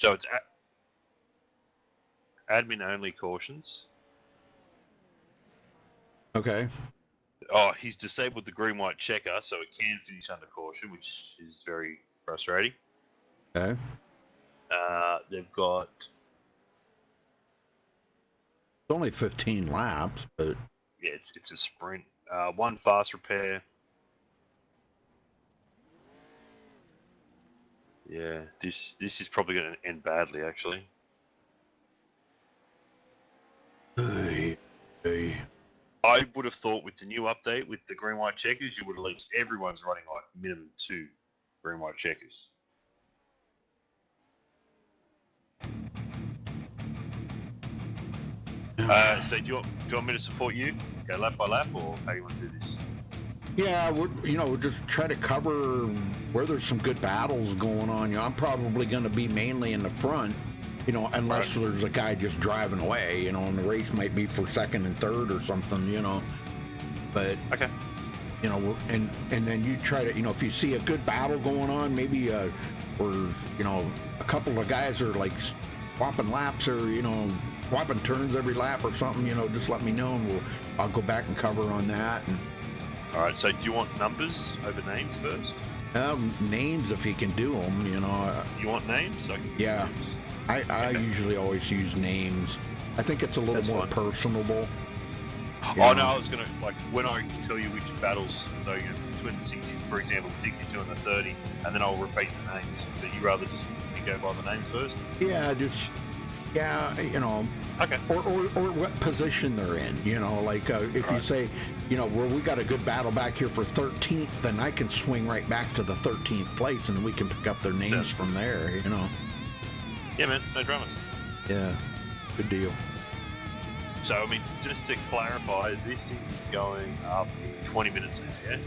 So it's admin only cautions. Okay. Oh, he's disabled the green-white checker, so it can finish under caution, which is very frustrating. Okay. They've got... It's only 15 laps, but... Yeah, it's a sprint. One fast repair. Yeah, this is probably going to end badly, actually. Hey. I would have thought with the new update, with the green-white checkers, you would at least everyone's running like minimum 2 green-white checkers. So do you want me to support you? Go lap by lap, or how do you want to do this? Yeah, we'll just try to cover where there's some good battles going on. I'm probably going to be mainly in the front, unless there's a guy just driving away, and the race might be for second and third or something, But okay, and then you try to, if you see a good battle going on, maybe or a couple of guys are like swapping laps or swapping turns every lap or something, just let me know and I'll go back and cover on that. And, all right, so do you want numbers over names first? Names if you can do them, You want names? Yeah, names. I usually always use names. I think it's a little more personable. Oh no, I was gonna when I tell you which battles, so between the 60, for example, the 62 and the 30, and then I'll repeat the names. But you rather just go by the names first? Yeah, Okay. Or what position they're in, if you say, well, we got a good battle back here for 13th, then I can swing right back to the 13th place and we can pick up their names from there, Yeah, man, no dramas. Yeah, good deal. So, I mean, just to clarify, this is going up 20 minutes now, yeah?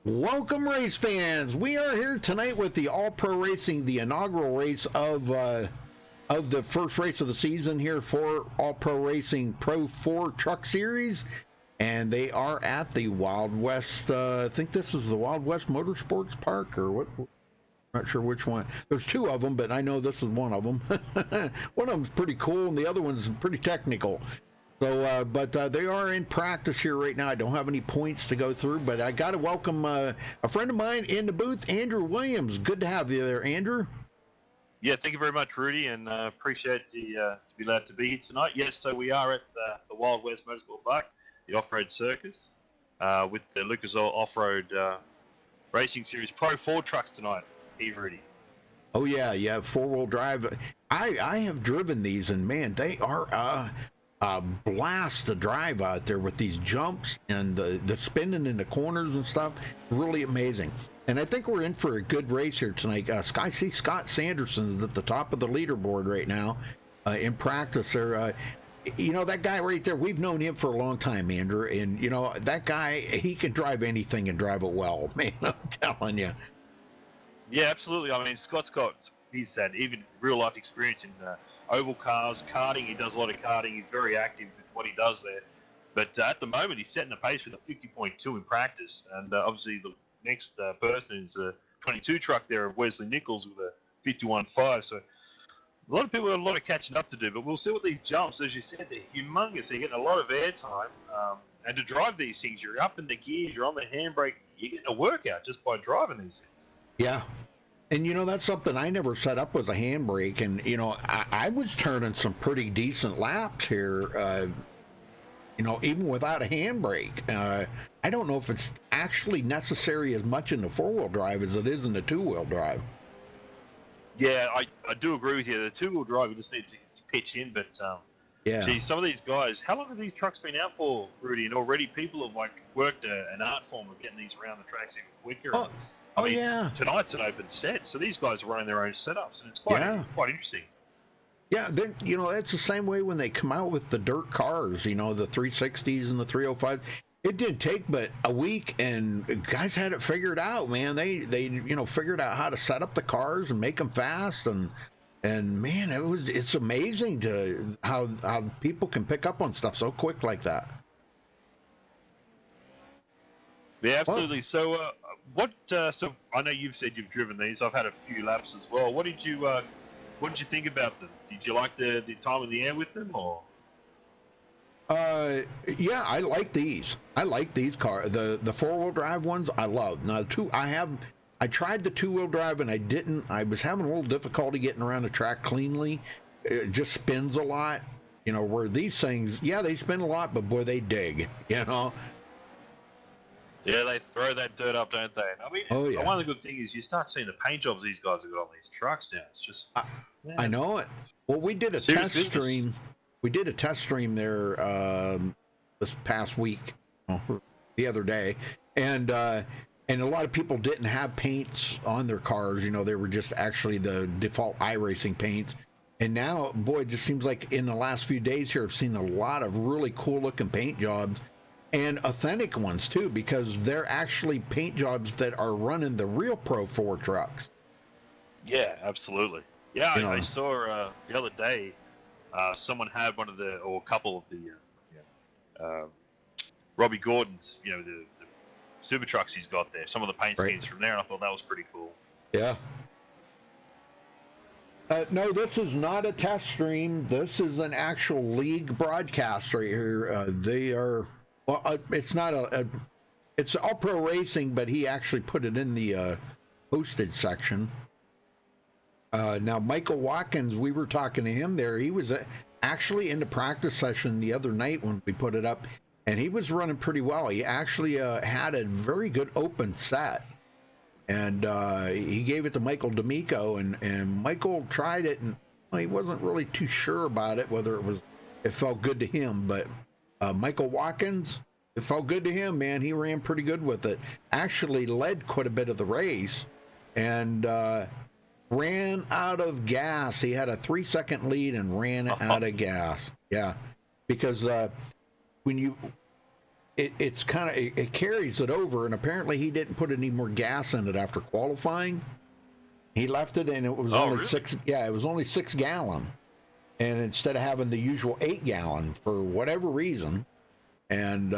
Welcome, race fans. We are here tonight with the All Pro Racing, the inaugural race of the first race of the season here for All Pro Racing Pro 4 Truck Series, and they are at the Wild West. I think this is the Wild West Motorsports Park, or what? Not sure which one. There's two of them, but I know this is one of them. One of them's pretty cool, and the other one's pretty technical. So, but they are in practice here right now. I don't have any points to go through, but I got to welcome a friend of mine in the booth, Andrew Williams. Good to have you there, Andrew. Yeah, thank you very much, Rudy, and appreciate to be glad to be here tonight. Yes, so we are at the Wild West Motorsport Park, the off-road circus, with the Lucas Oil Off-Road Racing Series Pro 4 trucks tonight. Hey, Rudy. Oh yeah, four-wheel drive. I have driven these, and man, they are a blast to drive out there with these jumps and the spinning in the corners and stuff. Really amazing. And I think we're in for a good race here tonight. I see Scott Sanderson at the top of the leaderboard right now in practice there. You know, that guy right there, we've known him for a long time, Andrew. And, you know, that guy, he can drive anything and drive it well, man, I'm telling you. Yeah, absolutely. I mean, he's had even real-life experience in oval cars, karting. He does a lot of karting. He's very active with what he does there. But at the moment, he's setting the pace with a 50.2 in practice. And obviously, the next person is the 22 truck there of Wesley Nichols with a 51.5. So a lot of people have a lot of catching up to do. But we'll see what these jumps, as you said, they're humongous. They're getting a lot of airtime. And to drive these things, you're up in the gears, you're on the handbrake. You're getting a workout just by driving these things. Yeah. And, you know, that's something I never set up was a handbrake. And, you know, I was turning some pretty decent laps here, you know, even without a handbrake. I don't know if it's actually necessary as much in the four-wheel drive as it is in the two-wheel drive. Yeah, I do agree with you. The two-wheel drive, you just need to pitch in. But, yeah. Geez, some of these guys, how long have these trucks been out for, Rudy? And already people have, like, worked an art form of getting these around the tracks even quicker. Oh, I mean, yeah. Tonight's an open set, so these guys are running their own setups, and it's quite interesting. Yeah, you know, it's the same way when they come out with the dirt cars, you know, the 360s and the 305s. It did take but a week, and guys had it figured out, man. They you know, figured out how to set up the cars and make them fast, and man, it's amazing to how people can pick up on stuff so quick like that. Yeah, absolutely. Well, so I know you've said you've driven these. I've had a few laps as well. What did you think about them? Did you like the time in the air with them, or? Yeah, I like these. I like these cars. The four-wheel drive ones I love. Now I tried the two-wheel drive and I was having a little difficulty getting around the track cleanly. It just spins a lot. You know, where these things, yeah, they spin a lot, but boy, they dig, you know. Yeah, they throw that dirt up, don't they? I mean, One of the good things is you start seeing the paint jobs these guys have got on these trucks now. It's just, I know it. Well, we did a test stream. We did a test stream there this past week, the other day, and a lot of people didn't have paints on their cars. You know, they were just actually the default iRacing paints. And now, boy, it just seems like in the last few days here, I've seen a lot of really cool-looking paint jobs. And authentic ones, too, because they're actually paint jobs that are running the real Pro 4 trucks. Yeah, absolutely. Yeah, I saw the other day someone had one of or a couple of the Robbie Gordon's, you know, the super trucks he's got there. Some of the paint schemes from there, and I thought that was pretty cool. Yeah. No, this is not a test stream. This is an actual league broadcast right here. They are... Well, it's not it's All Pro Racing, but he actually put it in the posted section. Now, Michael Watkins, we were talking to him there. He was actually in the practice session the other night when we put it up, and he was running pretty well. He actually had a very good open set, and he gave it to Michael D'Amico, and Michael tried it, and he wasn't really too sure about it, whether it felt good to him, but Michael Watkins, it felt good to him, man. He ran pretty good with it. Actually led quite a bit of the race and ran out of gas. He had a 3-second lead and ran out of gas. Yeah, because when it's kind of it carries it over, and apparently he didn't put any more gas in it after qualifying. He left it, and it was only really? 6. Yeah, it was only 6 gallon, and instead of having the usual 8 gallon for whatever reason, and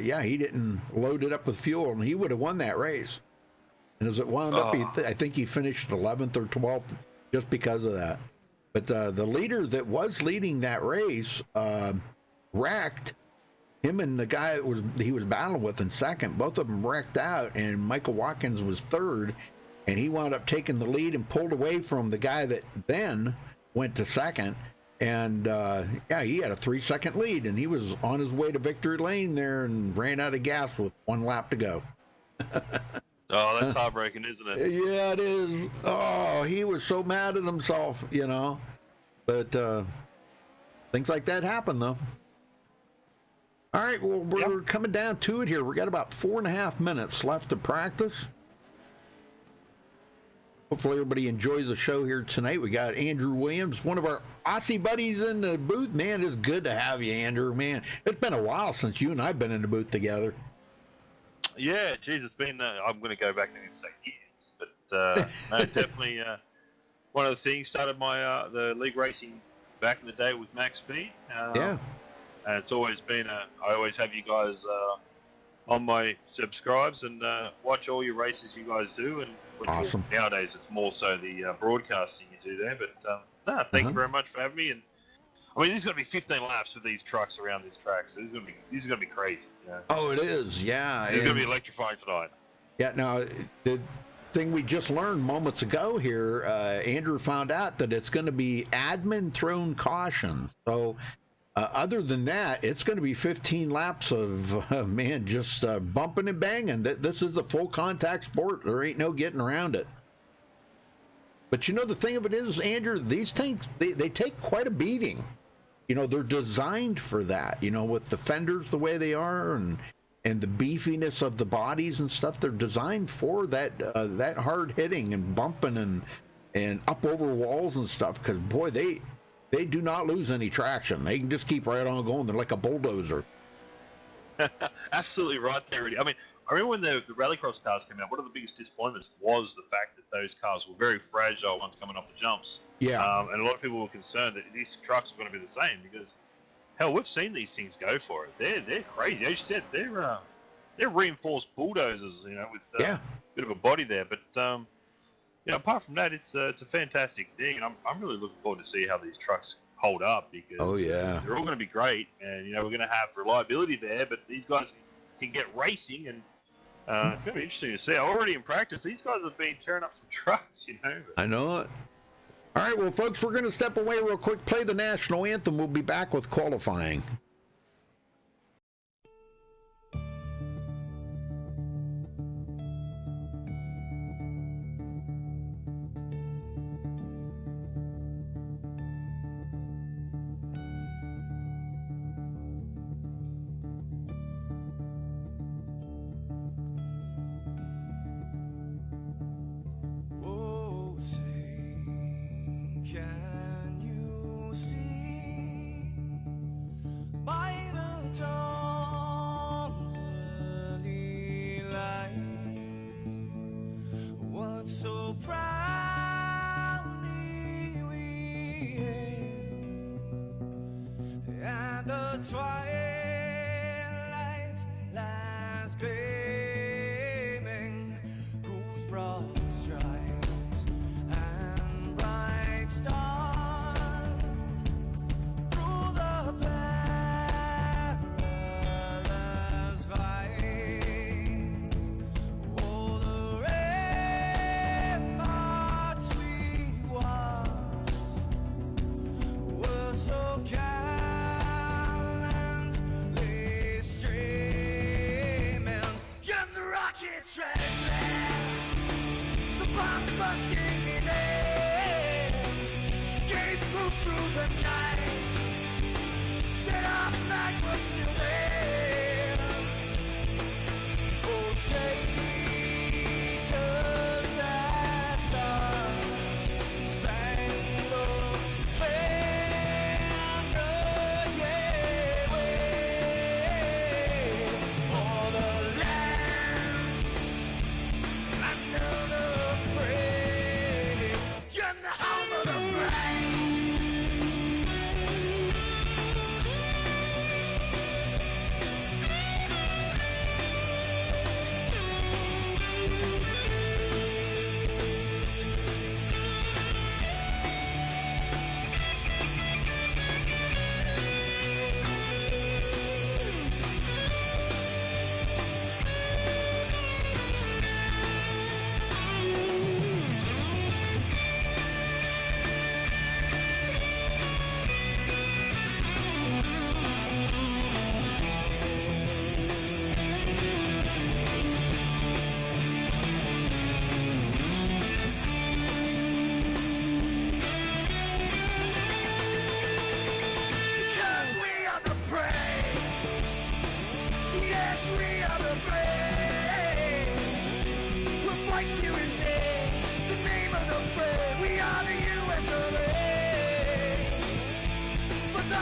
yeah, he didn't load it up with fuel, and he would have won that race. And as it wound up, I think he finished 11th or 12th just because of that. But the leader that was leading that race wrecked. Him and the guy that he was battling with in second, both of them wrecked out, and Michael Watkins was third, and he wound up taking the lead and pulled away from the guy that then went to second. And yeah, he had a 3-second lead, and he was on his way to victory lane there and ran out of gas with 1 lap to go. Oh, that's heartbreaking, isn't it? Yeah, it is. Oh, he was so mad at himself, you know. But things like that happen, though. All right, well, we're coming down to it here. We got about 4.5 minutes left to practice. Hopefully everybody enjoys the show here tonight. We got Andrew Williams, one of our Aussie buddies in the booth. Man, it's good to have you, Andrew. Man, it's been a while since you and I've been in the booth together. Yeah, geez, it's been, I'm going to go back and say years, but no, definitely one of the things started my the league racing back in the day with Max Speed. Yeah. And it's always been I always have you guys on my subscribes and watch all your races you guys do. And awesome. Nowadays, it's more so the broadcasting you do there. But no, thank you very much for having me. And I mean, there's going to be 15 laps with these trucks around this track, so this is going to be crazy. You know? Oh, it is, yeah. It's going to be electrifying tonight. Yeah. Now, the thing we just learned moments ago here, Andrew found out that it's going to be admin thrown cautions. So. Other than that, it's going to be 15 laps of, man, just bumping and banging. This is a full contact sport. There ain't no getting around it. But you know, the thing of it is, Andrew, these things, they take quite a beating. You know, they're designed for that, you know, with the fenders the way they are and the beefiness of the bodies and stuff. They're designed for that hard hitting and bumping and up over walls and stuff. Because, boy, they do not lose any traction. They can just keep right on going. They're like a bulldozer. Absolutely right there, Rudy. I mean, I remember when the rallycross cars came out, one of the biggest disappointments was the fact that those cars were very fragile once coming off the jumps. Yeah. And a lot of people were concerned that these trucks were going to be the same because, hell, we've seen these things go for it. They're crazy. As you said, they're reinforced bulldozers, you know, with a bit of a body there. But you know, apart from that, it's a fantastic thing, and I'm really looking forward to see how these trucks hold up because they're all going to be great, and you know we're going to have reliability there. But these guys can get racing, and it's going to be interesting to see. Already in practice, these guys have been tearing up some trucks, you know. I know it. All right, well, folks, we're going to step away real quick, play the national anthem. We'll be back with qualifying.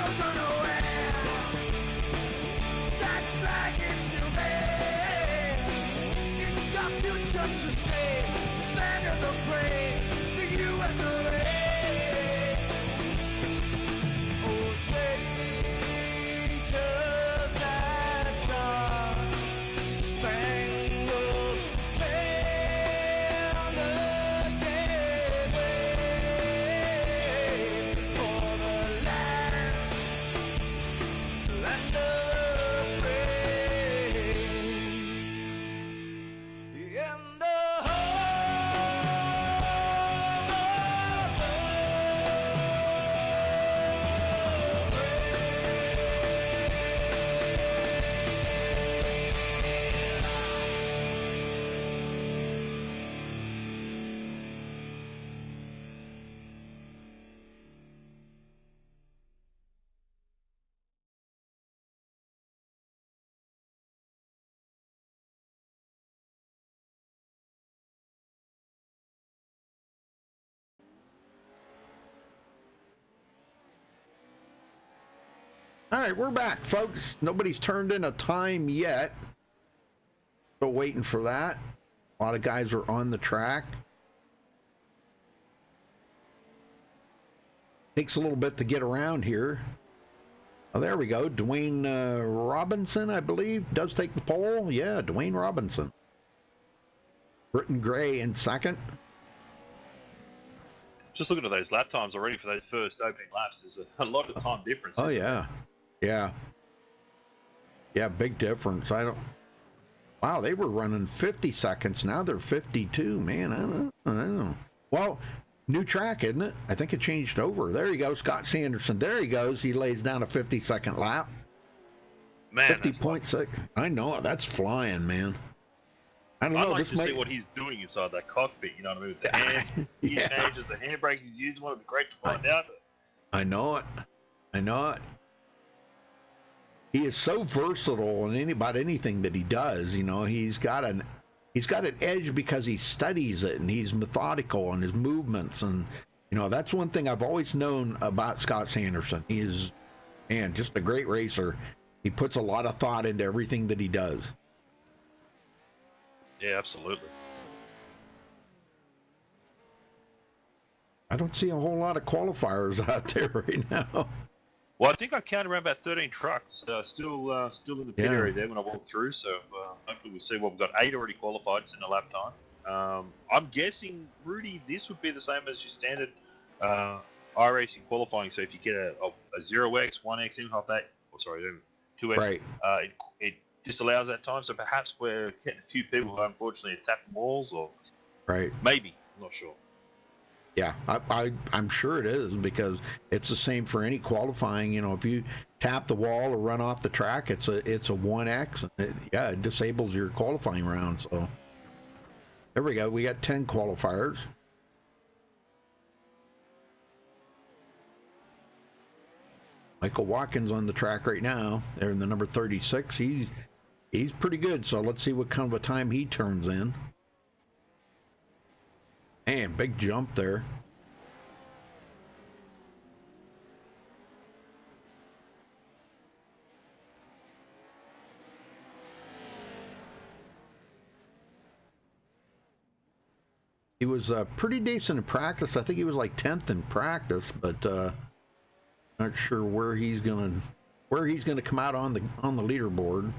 was unaware that flag is still there. It's our future to save this land of the brave, the U.S. of A. Oh, say, just that star-spangled banner again, for the land of the brave, and the All right, we're back, folks. Nobody's turned in a time yet. Still waiting for that. A lot of guys are on the track. Takes a little bit to get around here. Oh, there we go. Dwayne Robinson, I believe, does take the pole. Yeah, Dwayne Robinson. Britton Gray in second. Just looking at those lap times already for those first opening laps, there's a lot of time difference. Oh, yeah. Yeah. Yeah, big difference. Wow, they were running 50 seconds. Now they're 52. Man, I don't know. Well, new track, isn't it? I think it changed over. There you go, Scott Sanderson. There he goes. He lays down a 50-second lap. Man, 50.6. I know it. That's flying, man. I don't know. I'd like to see what he's doing inside that cockpit. You know what I mean? With the hands, he changes, the handbrake he's using. Would be great to find out. I know it. I know it. He is so versatile in about anything that he does. You know, he's got an edge because he studies it and he's methodical in his movements. And you know, that's one thing I've always known about Scott Sanderson. He is, man, just a great racer. He puts a lot of thought into everything that he does. Yeah, absolutely. I don't see a whole lot of qualifiers out there right now. Well, I think I counted around about 13 trucks still in the pit area there when I walked through. So hopefully we'll see. Well, we've got 8 already qualified. It's in the lap time. I'm guessing, Rudy, this would be the same as your standard iRacing qualifying. So if you get a 0x, 1x, anything like that, or sorry, 2x, Right. It disallows that time. So perhaps we're getting a few people who unfortunately are tapping walls, or Right. maybe, I'm not sure. Yeah, I'm sure it is, because it's the same for any qualifying. You know, if you tap the wall or run off the track, it's a 1x. And it disables your qualifying round. So there we go. We got 10 qualifiers. Michael Watkins on the track right now. They're in the number 36. He's pretty good. So let's see what kind of a time he turns in. Man, big jump there. He was pretty decent in practice. I think he was like 10th in practice, but not sure where he's gonna come out on the leaderboard.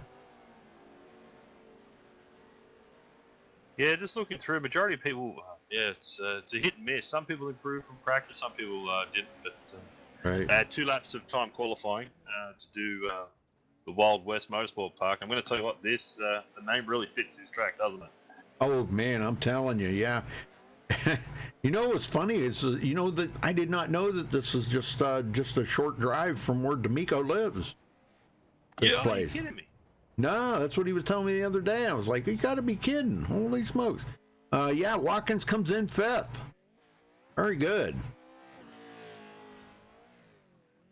Yeah, just looking through, majority of people, it's a hit and miss. Some people improved from practice, some people didn't. But Right. I had 2 laps of time qualifying to do the Wild West Motorsport Park. I'm going to tell you what, the name really fits this track, doesn't it? Oh man, I'm telling you, yeah. You know what's funny is, you know, that I did not know that this is just a short drive from where D'Amico lives. This Yeah, are you place. kidding me? No, that's what he was telling me the other day. I was like, you got to be kidding! Holy smokes! Yeah, Watkins comes in 5th. Very good.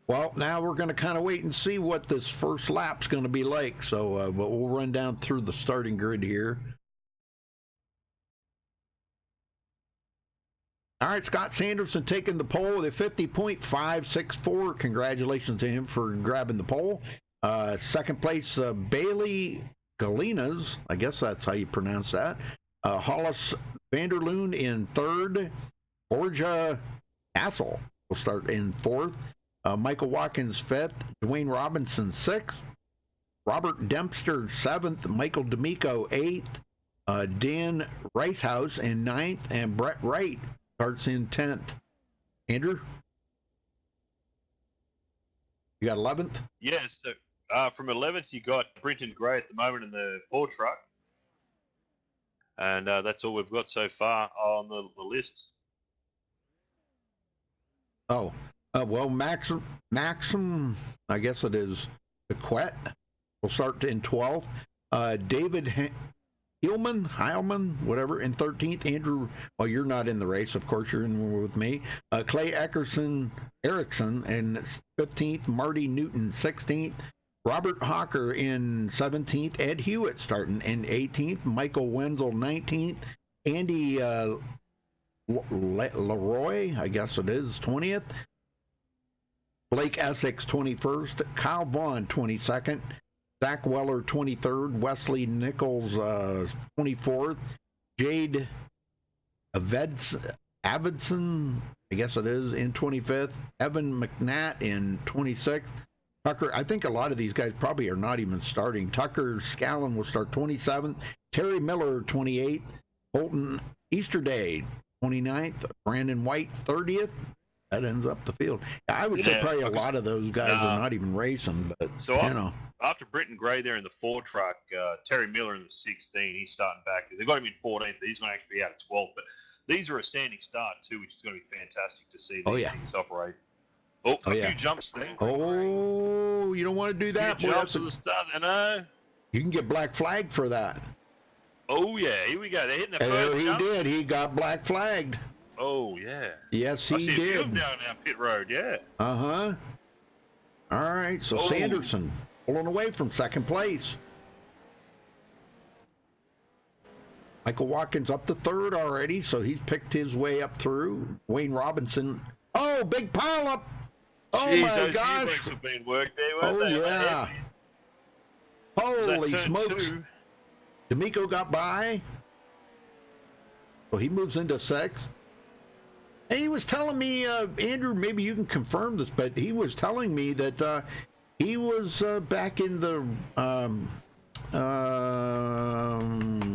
Well, now we're going to kind of wait and see what this first lap's going to be like. So, but we'll run down through the starting grid here. All right, Scott Sanderson taking the pole with a 50.564. Congratulations to him for grabbing the pole. Second place, Bailey Galinas. I guess that's how you pronounce that. Hollis Vanderloon in third. Borja Assel will start in fourth. Michael Watkins fifth. Dwayne Robinson sixth. Robert Dempster seventh. Michael D'Amico eighth. Dan Ricehouse in ninth. And Brett Wright starts in 10th. Andrew? You got 11th? Yes. So, from 11th, you got Brenton Gray at the moment in the Ford truck. And that's all we've got so far on the list. Oh, well, Maxim, I guess it is Bequet, will start in 12th. David Heilman, whatever, in 13th. Andrew, well, you're not in the race, of course, you're in with me. Clay Erickson in 15th. Marty Newton, 16th. Robert Hawker in 17th. Ed Hewitt starting in 18th. Michael Wenzel, 19th. Andy Leroy, I guess it is, 20th. Blake Essex, 21st. Kyle Vaughn, 22nd. Zach Weller, 23rd. Wesley Nichols, 24th. Jade Avidson, I guess it is, in 25th. Evan McNatt in 26th. Tucker, I think a lot of these guys probably are not even starting. Tucker Scallon will start 27th. Terry Miller, 28th. Holton Easterday, 29th. Brandon White, 30th. That ends up the field. I would say probably a lot of those guys are not even racing, but so you know. After Brenton Gray there in the Ford truck, Terry Miller in the 16, he's starting back. They got him in 14th, but he's going to actually be out at 12th. But these are a standing start too, which is going to be fantastic to see these things operate. Oh, a few jumps there. Oh, you don't want to do that. Boy, jumps to the start, I know. You can get black flagged for that. Oh yeah, here we go. They're hitting the first jump. He did. He got black flagged. Oh yeah. Yes, he did. I see a few of them down our pit road. Yeah. All right. So Sanderson pulling away from second place. Michael Watkins up to third already, so he's picked his way up through. Wayne Robinson. Oh, big pile up. Oh, jeez, my those gosh. gear have been worked there, weren't they? Yeah. Holy smokes. Two? D'Amico got by. Well, he moves into sixth. And he was telling me, Andrew, maybe you can confirm this, but he was telling me that he was back in the,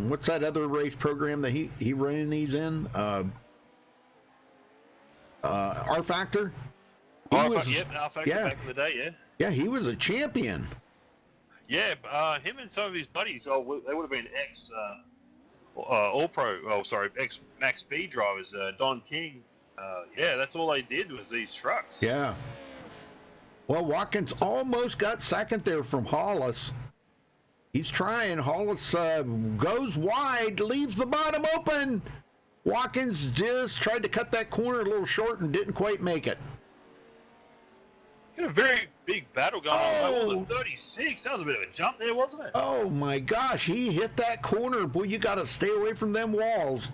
what's that other race program that he ran these in? R Factor? R Factor back in the day, yeah. Yeah, he was a champion. Yeah, him and some of his buddies, they would have been ex Max Speed drivers, Don King. Yeah, that's all they did was these trucks. Yeah. Well, Watkins almost got second there from Hollis. He's trying. Hollis goes wide, leaves the bottom open. Watkins just tried to cut that corner a little short and didn't quite make it. Got a very big battle going on. 36. That was a bit of a jump there, wasn't it? Oh, my gosh. He hit that corner. Boy, you got to stay away from them walls.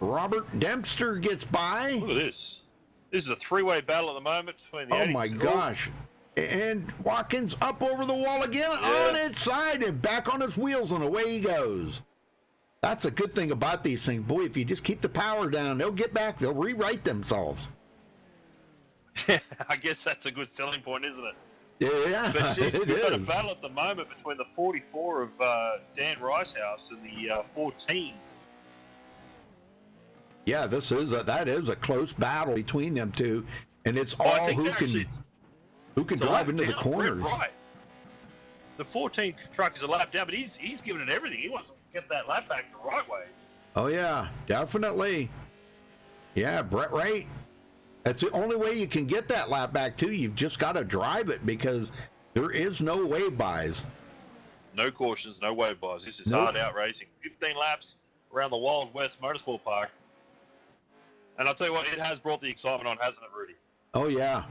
Robert Dempster gets by. Look at this. This is a three-way battle at the moment between the 80s. Oh, my gosh. And Watkins up over the wall again on its side and back on its wheels, and away he goes. That's a good thing about these things. Boy, if you just keep the power down, they'll get back. They'll rewrite themselves. I guess that's a good selling point, isn't it? Yeah, but geez, it we've got a is. battle at the moment between the 44 of Dan Ricehouse and the 14. Yeah, that is a close battle between them two, and it's all who can drive into the corners. Right. The 14 truck is a lap down, but he's giving it everything. He wants to get that lap back the right way. Oh yeah, definitely. Yeah, Brett Wright. That's the only way you can get that lap back too. You've just got to drive it because there is no wave bys. No cautions, no wave bys. This is hard out racing. 15 laps around the Wild West Motorsport Park. And I'll tell you what, it has brought the excitement on, hasn't it, Rudy? Oh yeah.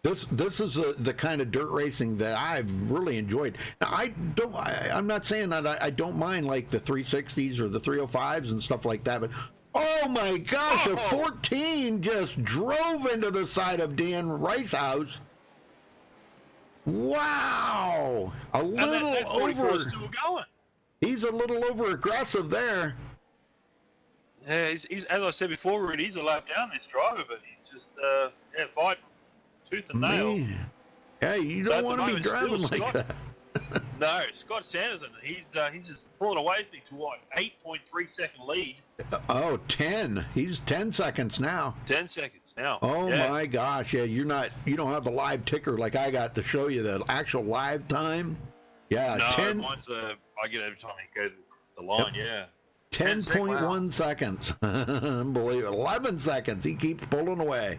This is the kind of dirt racing that I've really enjoyed. Now, I'm not saying that I don't mind like the 360s or the 305s and stuff like that, but Oh my gosh, a Oh. 14 just drove into the side of Dan Ricehouse. Wow. A And little that 44 is over. still going. He's a little over aggressive there. Yeah, he's as I said before, Rudy, he's a lap down this driver, but he's just fighting tooth and nail. Man. Yeah, you So don't at the want to be moment, still driving like Scott- that. No, Scott Sanderson, he's just pulling away from me to what, 8.3 second lead. Oh, 10. He's 10 seconds now. 10 seconds now. Oh Yeah. my gosh. Yeah, you don't have the live ticker like I got to show you the actual live time. Yeah, No, 10. mine's I get every time he goes the line, yeah. 10.1 seconds. Unbelievable. 11 seconds. He keeps pulling away.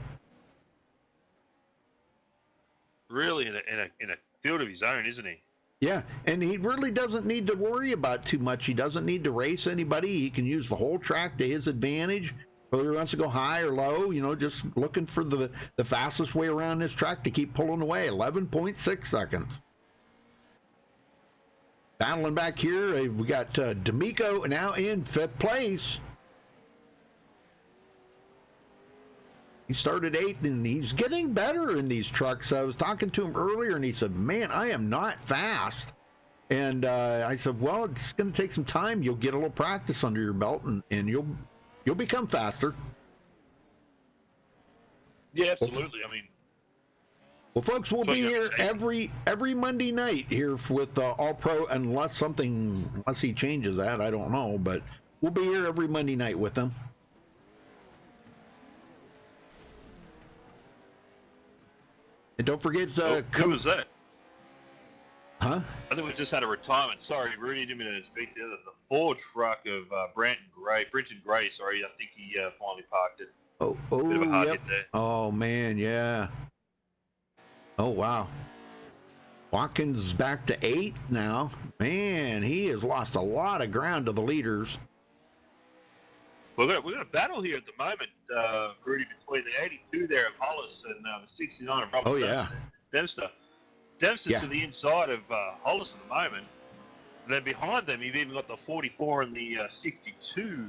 Really in a field of his own, isn't he? Yeah, and he really doesn't need to worry about too much. He doesn't need to race anybody. He can use the whole track to his advantage. Whether he wants to go high or low, just looking for the fastest way around this track to keep pulling away. 11.6 seconds. Battling back here, we got D'Amico now in 5th place. He started 8th, and he's getting better in these trucks. I was talking to him earlier, and he said, man, I am not fast. And I said, well, it's going to take some time. You'll get a little practice under your belt, and you'll become faster. Yeah, absolutely. I mean, Well, folks, we'll be here every Monday night here with All Pro, unless he changes that, I don't know, but we'll be here every Monday night with them. And don't forget, who was that? Huh? I think we just had a retirement. Sorry, Rudy, didn't mean to speak to you. The Ford truck of Brenton Gray. Sorry, I think he finally parked it. Oh, Bit of a hard yep. hit there. Oh man, yeah. Oh wow. Watkins back to 8th now. Man, he has lost a lot of ground to the leaders. We're going to battle here at the moment, Rudy, between the 82 there of Hollis and the 69 of Robert Oh yeah. Dempster. Dempster's to the inside of Hollis at the moment. And then behind them, you've even got the 44 and the 62,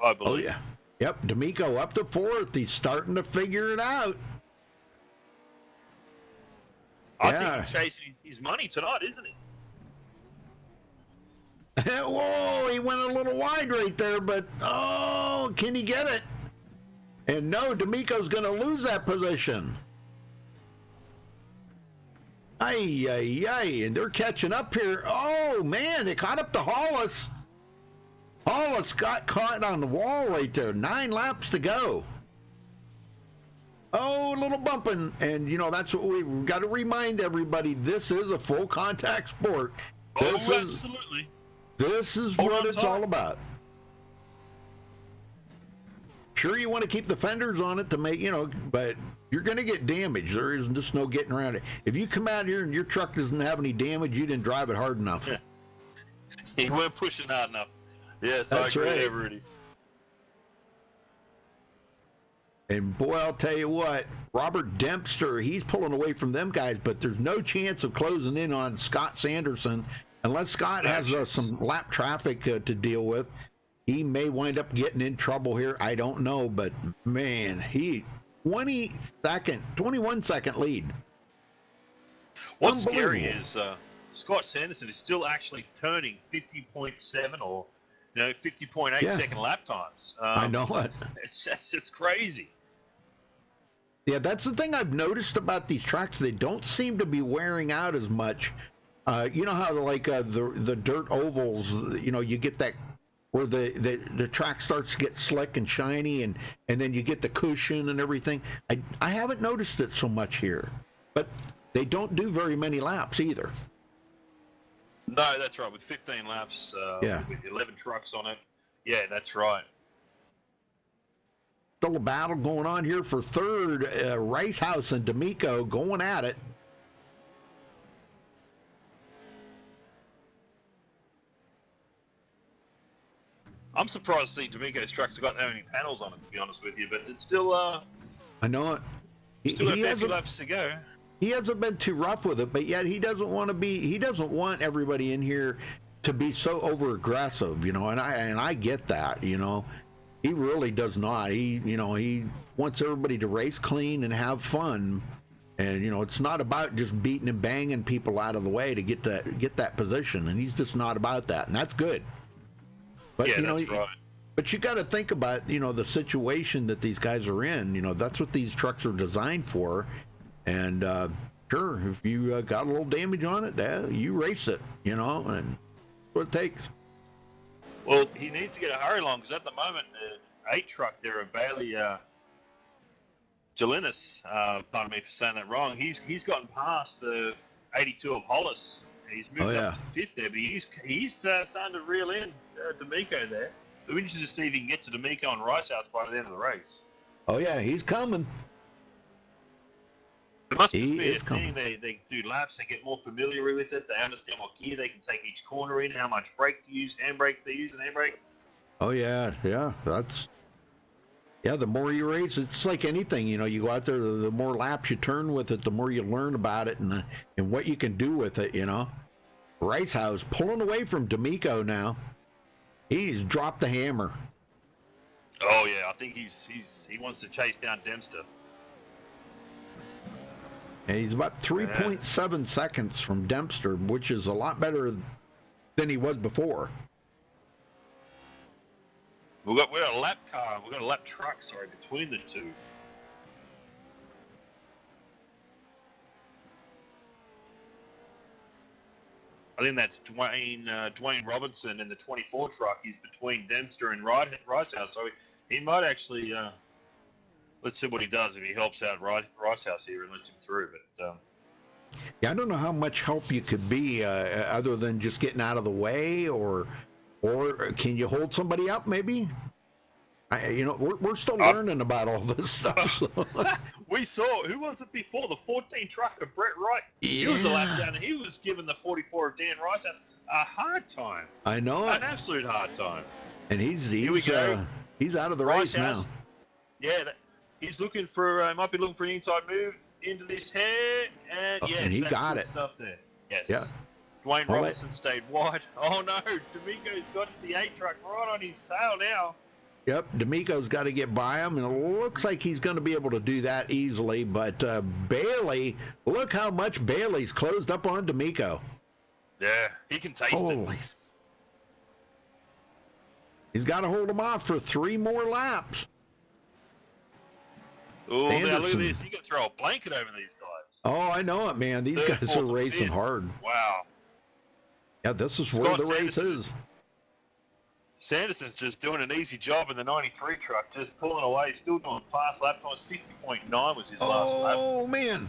I believe. Oh yeah. Yep, D'Amico up to 4th. He's starting to figure it out. I think he's chasing his money tonight, isn't he? Whoa, he went a little wide right there, but can he get it? And no, D'Amico's going to lose that position. Ay, and they're catching up here. Oh, man, they caught up to Hollis. Hollis got caught on the wall right there. 9 laps to go. Oh, a little bumping. And, that's what we've got to remind everybody. This is a full contact sport. Absolutely. This is what it's all about. Sure, you want to keep the fenders on it to make, but you're going to get damage. There is just no getting around it. If you come out here and your truck doesn't have any damage, you didn't drive it hard enough. He weren't pushing hard enough. Yes, that's I agree right. there, Rudy. And boy, I'll tell you what, Robert Dempster, he's pulling away from them guys, but there's no chance of closing in on Scott Sanderson unless Scott has some lap traffic to deal with. He may wind up getting in trouble here. I don't know, but man, 21 second lead. What's scary is Scott Sanderson is still actually turning 50.7 or 50.8 second lap times. I know it. It's crazy. Yeah, that's the thing I've noticed about these tracks. They don't seem to be wearing out as much. You know how the dirt ovals, you get that where the track starts to get slick and shiny, and then you get the cushion and everything. I haven't noticed it so much here, but they don't do very many laps either. No, that's right. With 15 laps, with 11 trucks on it. Yeah, that's right. Still a battle going on here for 3rd. Ricehouse and D'Amico going at it. I'm surprised to see D'Amico's trucks have got that many panels on it, to be honest with you, but it's still I know it. Still got a few laps to go. He hasn't been too rough with it, but yet he doesn't want everybody in here to be so over aggressive, and I get that, He really does not. He wants everybody to race clean and have fun. And, it's not about just beating and banging people out of the way to get that position. And he's just not about that. And that's good. But, yeah, that's right. But you got to think about, the situation that these guys are in. That's what these trucks are designed for. And, sure, if you got a little damage on it, you race it, and that's what it takes. Well, he needs to get a hurry along because at the moment, the 8 truck there of Bailey Jelinas, pardon me for saying that wrong, he's gotten past the 82 of Hollis. He's moved up to 5th there, but he's starting to reel in D'Amico there. It'll be interesting to see if he can get to D'Amico and Ricehouse by the end of the race. Oh, yeah, he's coming. It must be a thing. They do laps. They get more familiar with it. They understand what gear they can take each corner in, how much brake to use, handbrake they use, and handbrake. Oh yeah. The more you race, it's like anything. You go out there, the more laps you turn with it, the more you learn about it and what you can do with it. Ricehouse pulling away from D'Amico now. He's dropped the hammer. Oh yeah, I think he wants to chase down Dempster. And he's about 3.7 seconds from Dempster, which is a lot better than he was before. We've got a lap car. We've got a lap truck, between the two. I think that's Dwayne Robinson in the 24 truck. He's between Dempster and Ricehouse, so he might actually. Let's see what he does if he helps out Ricehouse here and lets him through. But yeah, I don't know how much help you could be other than just getting out of the way, or can you hold somebody up maybe? We're still learning about all this stuff. So. We saw, who was it before? The 14 truck of Brett Wright. Yeah. He was a lap down, and he was giving the 44 of Dan Ricehouse a hard time. I know an absolute hard time. And he's out of the race now. Yeah. He's looking for, might be looking for an inside move into this hair, and and he got it. Stuff there. Yes. Yeah. Dwayne Robinson stayed wide. Oh no, D'Amico's got the 8 truck right on his tail now. Yep, D'Amico's got to get by him, and it looks like he's going to be able to do that easily. But Bailey, look how much Bailey's closed up on D'Amico. Yeah, he can taste it. He's got to hold him off for 3 more laps. Oh, now look at this. You can throw a blanket over these guys. Oh, I know it, man. These guys are racing hard. Wow. Yeah, this is where the race is. Sanderson's just doing an easy job in the 93 truck, just pulling away, still doing fast lap times. 50.9 was his last lap. Oh, man.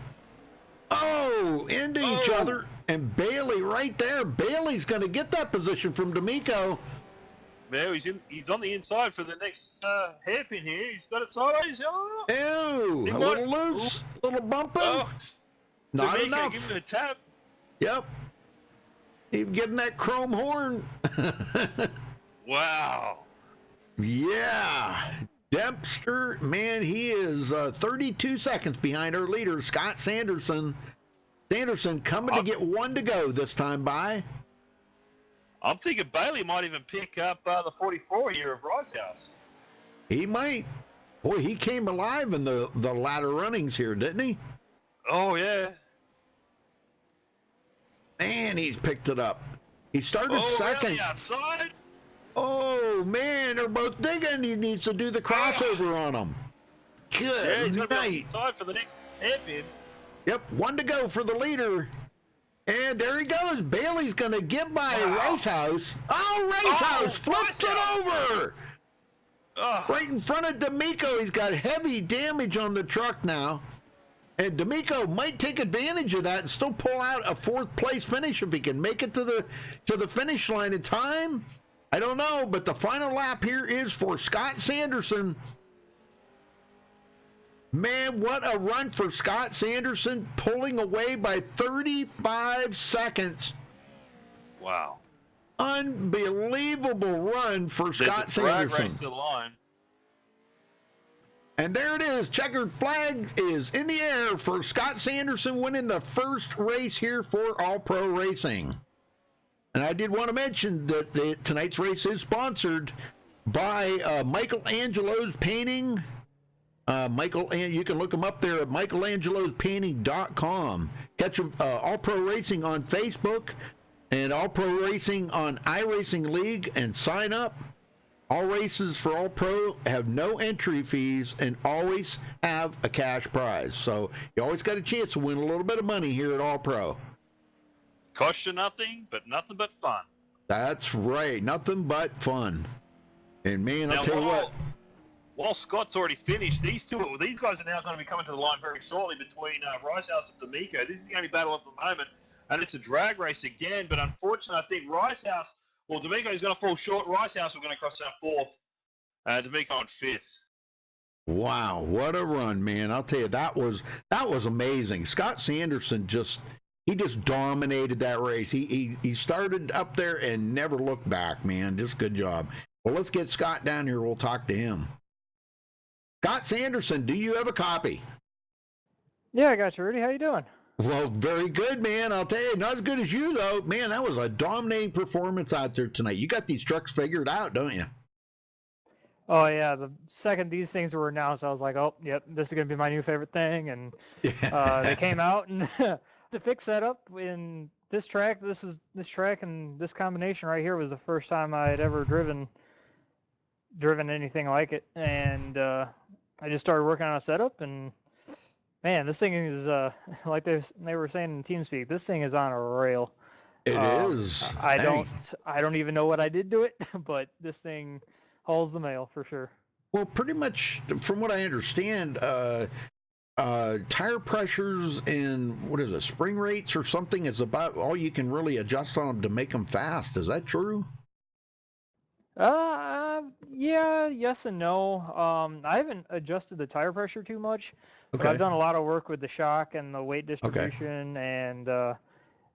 Oh, into each other. And Bailey right there. Bailey's going to get that position from D'Amico. Now he's on the inside for the next hairpin here. He's got it sideways. Oh. Ew, a little loose, a little bumping. Oh. Not D'Amico, enough. give him a tap. Yep. He's getting that chrome horn. Wow. Yeah. Dempster, man, he is 32 seconds behind our leader, Scott Sanderson. Sanderson coming to get 1 to go this time by. I'm thinking Bailey might even pick up the 44 here of Ricehouse. He might. Boy, he came alive in the latter runnings here, didn't he? Oh, yeah. Man, he's picked it up. He started second. Really outside? Oh, man, they're both digging. He needs to do the crossover on them. Good he's night. Be on the side for the next hairpin. Yep, 1 to go for the leader. And there he goes. Bailey's going to get by Ricehouse. Oh, Ricehouse flips it over. Right in front of D'Amico. He's got heavy damage on the truck now. And D'Amico might take advantage of that and still pull out a 4th place finish if he can make it to the finish line in time. I don't know, but the final lap here is for Scott Sanderson. Man, what a run for Scott Sanderson, pulling away by 35 seconds. Wow. Unbelievable run for Scott Sanderson. Race to the line. And there it is. Checkered flag is in the air for Scott Sanderson winning the first race here for All Pro Racing. And I did want to mention that tonight's race is sponsored Buy Michelangelo's painting. You can look him up there at michelangelospainting.com. Catch him All Pro Racing on Facebook and All Pro Racing on iRacing League, and sign up. All races for All Pro have no entry fees and always have a cash prize. So you always got a chance to win a little bit of money here at All Pro. Cost you nothing, but nothing but fun. That's right. Nothing but fun. And man, I'll Now, tell you what. While Scott's already finished, these guys are now going to be coming to the line very shortly between Ricehouse and D'Amico. This is the only battle at the moment, and it's a drag race again. But unfortunately, I think D'Amico is going to fall short. Ricehouse are going to cross out fourth. D'Amico on fifth. Wow, what a run, man! I'll tell you, that was amazing. Scott Sanderson just dominated that race. He started up there and never looked back, man. Just good job. Well, let's get Scott down here. We'll talk to him. Scott Sanderson, do you have a copy? Yeah, I got you, Rudy. How you doing? Well, very good, man. I'll tell you, not as good as you, though. Man, that was a dominating performance out there tonight. You got these trucks figured out, don't you? Oh, yeah. The second these things were announced, I was like, oh, yep, this is going to be my new favorite thing. And they came out, and the fix setup in this track, this track and this combination right here was the first time I had ever driven anything like it. And I just started working on a setup, and man, this thing is like they were saying in TeamSpeak, this thing is on a rail. It is. I don't even know what I did to it, but this thing hauls the mail for sure. Well, pretty much from what I understand, tire pressures and spring rates or something is about all you can really adjust on them to make them fast. Is that true? Yeah, yes and no. I haven't adjusted the tire pressure too much, but Okay. I've done a lot of work with the shock and the weight distribution and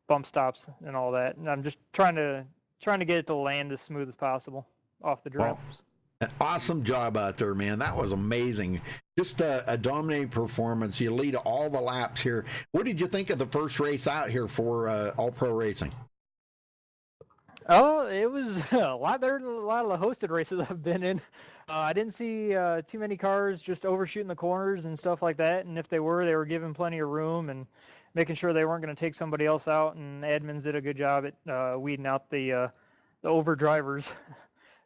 bump stops and all that. And I'm just trying to get it to land as smooth as possible off the drums. Well, an awesome job out there, man. That was amazing. Just a dominating performance. You lead all the laps here. What did you think of the first race out here for All Pro Racing? Oh, it was a lot better than a lot of the hosted races I've been in. I didn't see too many cars just overshooting the corners and stuff like that. And if they were given plenty of room and making sure they weren't going to take somebody else out. And Edmonds did a good job at weeding out the over drivers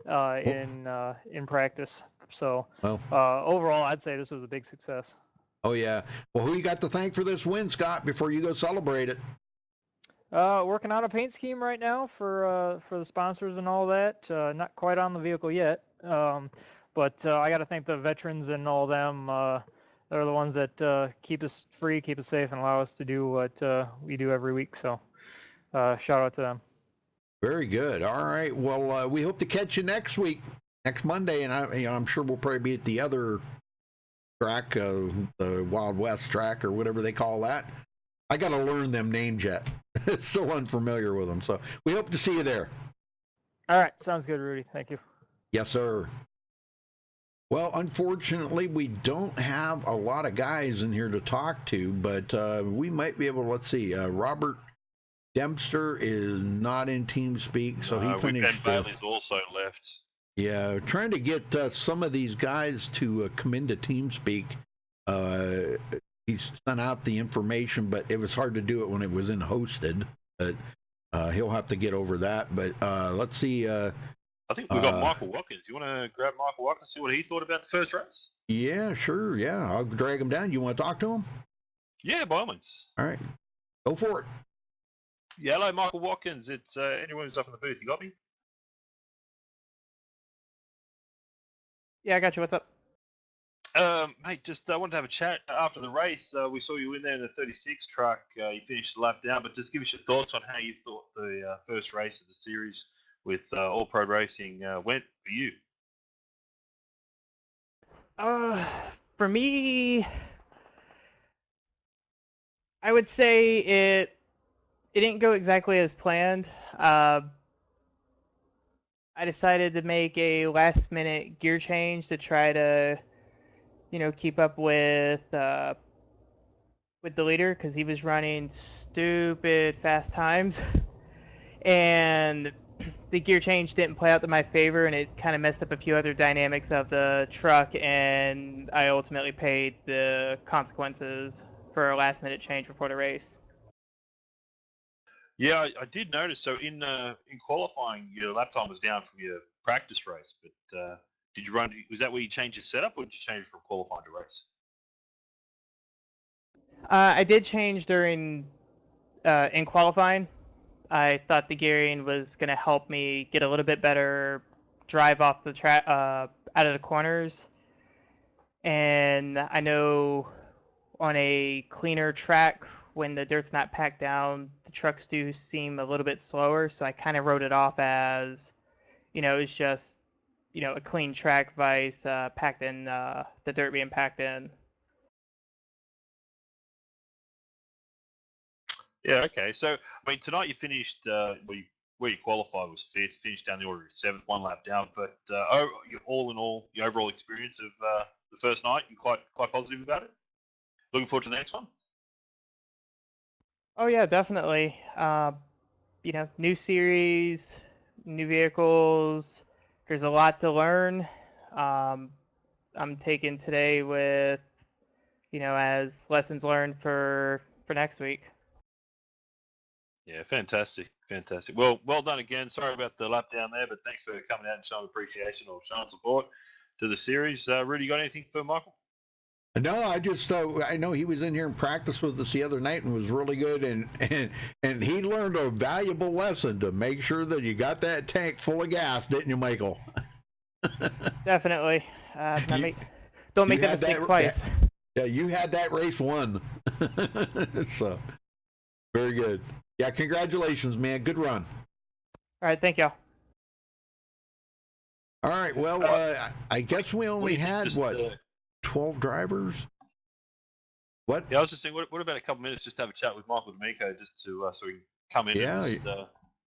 in practice. So overall, I'd say this was a big success. Oh yeah. Well, who you got to thank for this win, Scott? Before you go celebrate it. Working on a paint scheme right now for the sponsors and all that. Not quite on the vehicle yet, but I got to thank the veterans and all them. They're the ones that keep us free, keep us safe, and allow us to do what we do every week. So shout out to them. Very good. All right. Well, we hope to catch you next Monday, and I'm sure we'll probably be at the other track, the Wild West track or whatever they call that. I got to learn them names yet. Still unfamiliar with them. So we hope to see you there. All right. Sounds good, Rudy. Thank you. Yes, sir. Well, unfortunately, we don't have a lot of guys in here to talk to, but we might be able to, let's see, Robert Dempster is not in TeamSpeak, so he finished. Ben Bailey's also left. Yeah, trying to get some of these guys to come into TeamSpeak. He's sent out the information, but it was hard to do it when it was in hosted. But he'll have to get over that. But let's see. I think we've got Michael Watkins. You want to grab Michael Watkins, see what he thought about the first race? Yeah, sure. Yeah, I'll drag him down. You want to talk to him? Yeah, by all means. All right. Go for it. Yeah, hello, Michael Watkins. It's anyone who's up in the booth. You got me? Yeah, I got you. What's up? Mate, just I wanted to have a chat after the race. We saw you in there in the 36 truck. You finished the lap down, but just give us your thoughts on how you thought the first race of the series with All Pro Racing went for you. For me, I would say it didn't go exactly as planned. I decided to make a last-minute gear change to try to, keep up with the leader because he was running stupid fast times, and the gear change didn't play out to my favor, and it kind of messed up a few other dynamics of the truck, and I ultimately paid the consequences for a last-minute change before the race. Yeah, I did notice. So in qualifying, your lap time was down from your practice race, but did you run? Was that where you changed your setup, or did you change from qualifying to race? I did change during in qualifying. I thought the gearing was going to help me get a little bit better drive off the track out of the corners, and I know on a cleaner track when the dirt's not packed down, the trucks do seem a little bit slower. So I kind of wrote it off as, it's just, a clean track vice packed in the dirt being packed in. Yeah, okay. So, I mean, tonight you finished, where you qualified was fifth, finished down the order of seventh, one lap down. But all in all, your overall experience of the first night, you're quite positive about it. Looking forward to the next one. Oh yeah, definitely. New series, new vehicles. There's a lot to learn. I'm taking today with, as lessons learned for next week. Yeah, fantastic, fantastic. Well done again. Sorry about the lap down there, but thanks for coming out and showing appreciation or showing support to the series. Rudy, you got anything for Michael? No, I just I know he was in here and practiced with us the other night and was really good, and he learned a valuable lesson to make sure that you got that tank full of gas, didn't you, Michael? Definitely. Don't make that mistake twice. Yeah, you had that race won. So very good. Yeah, congratulations, man. Good run. All right, thank y'all. All right, well, I guess we only had, 12 drivers? What? Yeah, I was just saying, what about a couple minutes just to have a chat with Michael D'Amico, just to so he can come in and just,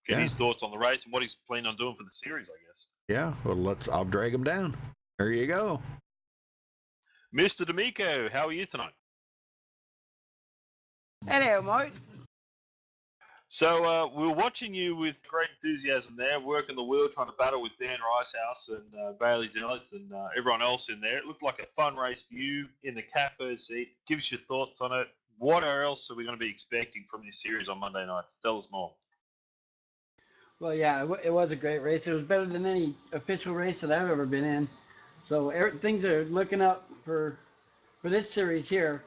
get his thoughts on the race and what he's planning on doing for the series, I guess. Yeah, well, I'll drag him down. There you go. Mr. D'Amico, how are you tonight? Hello, mate. So we were watching you with great enthusiasm there, working the wheel, trying to battle with Dan Ricehouse and Bailey Dennis and everyone else in there. It looked like a fun race for you in the capo seat. Give us your thoughts on it. What else are we going to be expecting from this series on Monday nights? Tell us more. Well, yeah, it was a great race. It was better than any official race that I've ever been in. So things are looking up for this series here.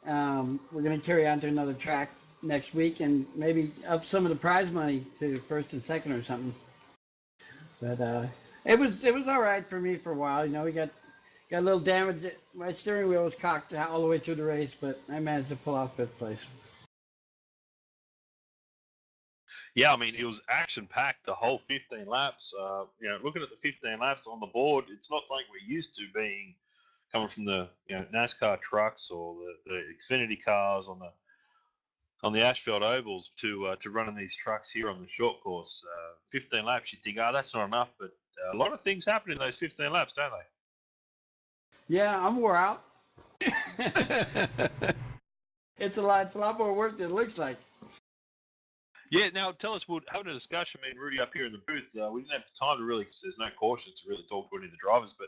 We're going to carry on to another track next week and maybe up some of the prize money to first and second or something. But it was all right for me for a while. We got a little damage. My steering wheel was cocked all the way through the race, but I managed to pull off fifth place. Yeah, I mean, it was action-packed the whole 15 laps. Looking at the 15 laps on the board, it's not something we're used to being coming from the NASCAR trucks or the Xfinity cars on the asphalt ovals to running these trucks here on the short course. 15 laps, you think, that's not enough, but a lot of things happen in those 15 laps, don't they? Yeah, I'm wore out. It's a lot more work than it looks like. Yeah, now tell us, we're having a discussion, me and Rudy up here in the booth. We didn't have time to really, because there's no caution to really talk to any of the drivers, but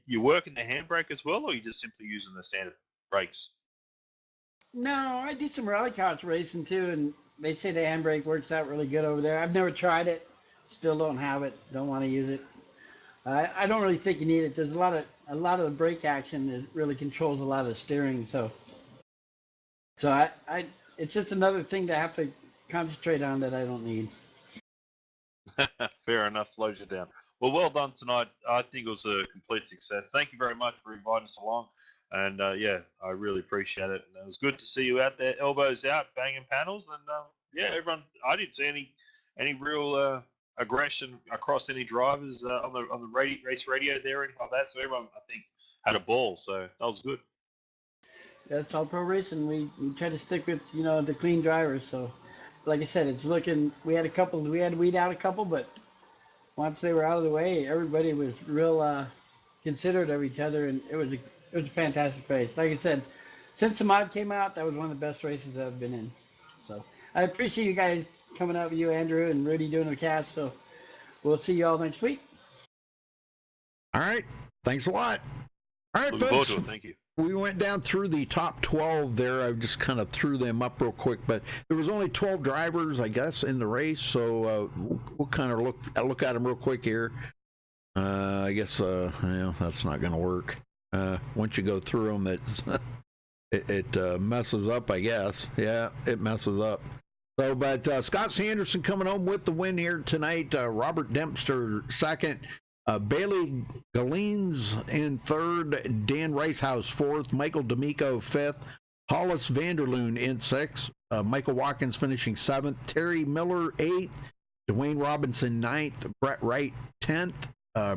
you working the handbrake as well, or you just simply using the standard brakes? No, I did some rally cars racing too, and they say the handbrake works out really good over there. I've never tried it, still don't have it, don't want to use it. I don't really think you need it. There's a lot of the brake action that really controls a lot of the steering, so I it's just another thing to have to concentrate on that I don't need. Fair enough, slows you down. Well done tonight. I think it was a complete success. Thank you very much for inviting us along. And I really appreciate it. And it was good to see you out there, elbows out, banging panels. And everyone. I didn't see any real aggression across any drivers on the race radio there or anything like that. So everyone, I think, had a ball. So that was good. That's all pro racing. We try to stick with the clean drivers. So, like I said, it's looking. We had to weed out a couple, but once they were out of the way, everybody was real considerate of each other, and it was a fantastic race. Like I said, since the mod came out, that was one of the best races I've been in. So I appreciate you guys coming out with you, Andrew, and Rudy doing the cast. So we'll see you all next week. All right. Thanks a lot. All right, Looking forward folks. to it. Thank you. We went down through the top 12 there. I just kind of threw them up real quick, but there was only 12 drivers, I guess, in the race. So we'll kind of look at them real quick here. I guess that's not going to work. Once you go through them, it messes up, I guess. Yeah, it messes up. So, but Scott Sanderson coming home with the win here tonight. Robert Dempster second. Bailey Galines in third. Dan Ricehouse fourth. Michael D'Amico fifth. Hollis Vanderloon in sixth. Michael Watkins finishing seventh. Terry Miller eighth. Dwayne Robinson ninth. Brett Wright 10th.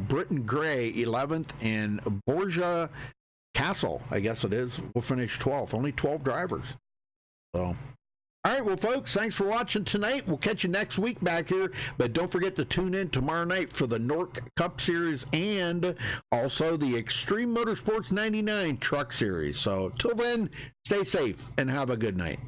Britton Gray 11th. And Borja Castle, I guess it is, will finish 12th. Only 12 drivers. So, all right, well, folks, thanks for watching tonight. We'll catch you next week back here, but don't forget to tune in tomorrow night for the Nork Cup Series and also the Extreme Motorsports 99 Truck Series. So, till then, stay safe and have a good night.